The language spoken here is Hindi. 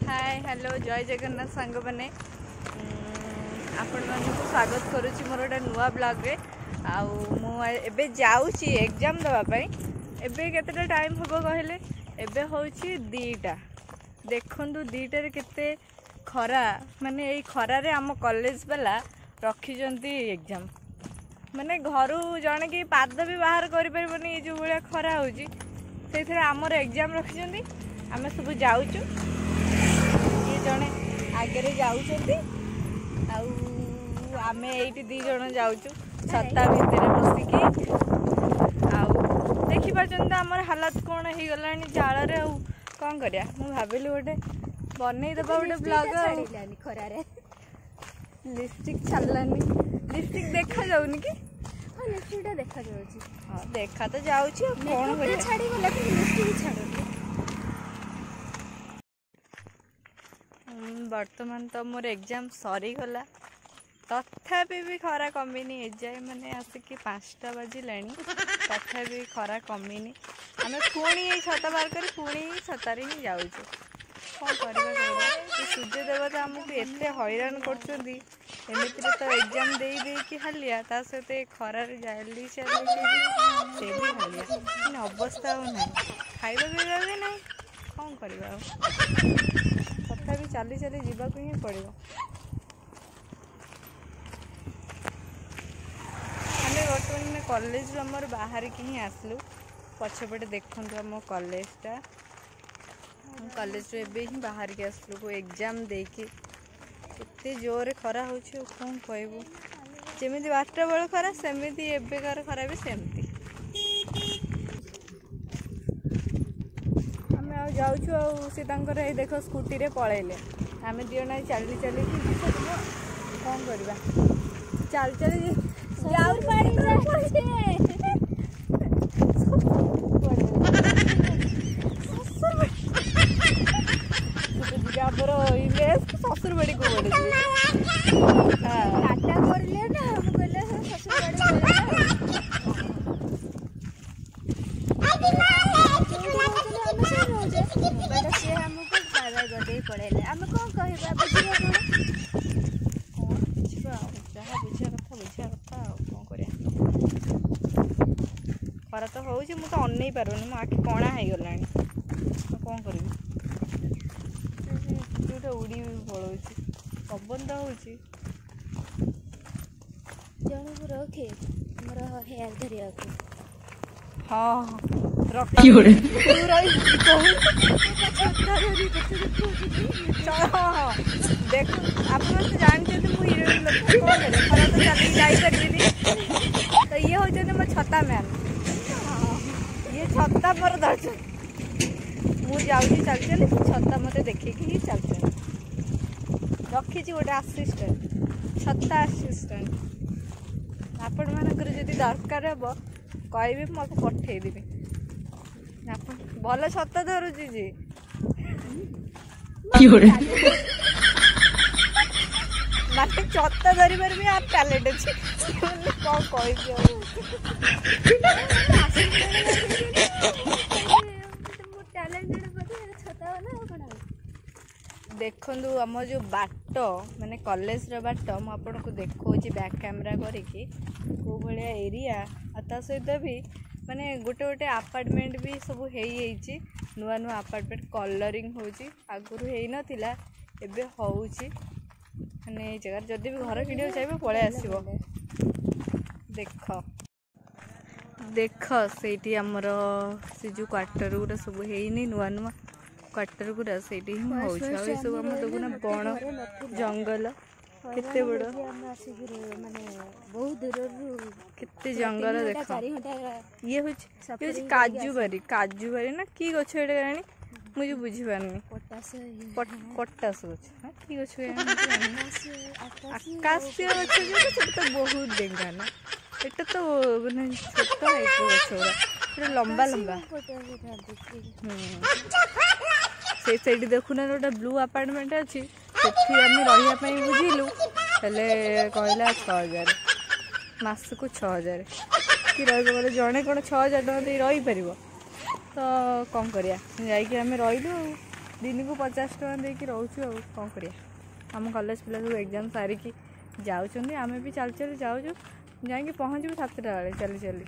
हाय हेलो जय जगन्नाथ सांग मैंने आपण मानक स्वागत करुच्ची मोर गोटे नुआ ब्लॉग रे आबे जाऊँगी एग्जाम देवाई एबे केतेटा टाइम हम कहले एबे होची 2टा देखु 2टारे केते खरा माने यही खरारे आम कॉलेज वाला रखिंट एग्जाम माने घर जड़े कि पाद भी बाहर कर ये जो भाया खरा हो आमर एग्जाम रखिंट आम सब जाऊँ ये जड़े आगे जाऊँच आमे ये 2 जन जाऊँ छता भितर बसिकी देखिपुर आमर हालत कौन हो गला जाल कौन करिया मु भाविली गोटे बनईदेवा गोटे ब्लॉग खरारे लिपस्टिक छाड़लानी लिपस्टिक देखा जाऊनी कि हाँ लिपस्टिक देखा जाउची हाँ देखा तो जाउची कौन करिया छाड़ी गला कि लिपस्टिक छाड़ो वर्तमान तो मोर एग्जाम सरीगला तथापि भी खरा कमिनी एजाए मैंने आसिक 5टा बाजिला तथापि खरा कमिनी आम पुणी छता बार कर पुणी छतार ही जाऊँ कौन करवा सूर्य देवता आमको एत हैरान करमती तो एग्जाम दे कि हालिया ता सहित खरार जाली चली से भी हालिया अवस्था ना खाଇବା पीवा भी ना कौन करवा तथापि चली चली जावाक ही पड़ो आम बर्तमान कॉलेज रू आमर बाहर की ही आसलु पछपटे देखु आम कॉलेजटा कॉलेज रू एबे ही बाहर के आसलु एग्जाम देकी एते जोरे खरा हो कौन कहबू जमी 12टा बेल खरा सेमती एबेकार खरा भी सेमती आम जाऊँ सी देख स्कूटी रे पलैले आम दिना चली चली कौन करवा चल चली ससुर बाड़ी को पड़े आम कौन कह खरा तो हो तो अन पारुनि मो आखि कणा हो गला कौन करी जो उड़ी पड़ो पवन तो हो जन को रखे मोर हेयर धरिया हाँ देख आप जानते मुझे खरा तो चल जापरि तो ये हूँ मो छता मैन ये छता पर दर्शन मुझे चल चल छता मत देखिए ही चल चल रखी गोटे आसिस्टेंट छता आसिस्टेंट आपण मानकर जदि दरकार हे कहबी मत पठेदेवी भल छता धरुची जी माते छता धरबार भी आप टैलेंट अच्छे कौन कह देखु आम जो बाट माने कॉलेज रो बाट मुझे को देखो बैक कैमरा करिकी को भाया एरिया ता सहित भी माने गोटे गोटे अपार्टमेंट भी सब हो नुआ नुआ अपार्टमेंट कलरिंग होची आगुरु हेई नथिला एबे होउची माने जगह जदि भी घर किଣିବାକୁ चाहिए पळे आसीबो देख देख सेठी हमर से जो क्वार्टर गुरा सब हेइनी नुआ नुआ क्वार्टर गुरा सेठी ही होउची आ सब हम देखुना बण जंगल केते बड़ माने बहुत दूर केते जंगल देख ये होची काजू बारी ना की गछ एटा गाणी मुझे बुझी पारनी पटास गछ हां की गछ आकाशीय गछ तो बहुत डेंगा ना एटा तो माने छोट हाइट गछ लंबा लंबा से साइड देखुना गोटे ब्लू अपार्टमेंट अच्छी सेठी आम रही बुझिलु हेले कहला 6000 मास को 6000 कि रही जड़े कौन 6000 टका रही पार तो कौन करिया जाइए आम रही ଦିନକୁ 50 ଟଙ୍କା ଦେଇକି ରହୁଛୁ ଆଉ କ'ଣ କରିବା। ଆମ କଲେଜ ପିଲା ସବୁ ଏକ୍ଜାମ୍ ସାରିକି ଯାଉଛନ୍ତି, ଆମେ ବି ଚାଲି ଚାଲି ଯାଉଛୁ, ଯାଇକି ପହଞ୍ଚିବୁ 7ଟା ବେଳେ ଚାଲି ଚାଲି।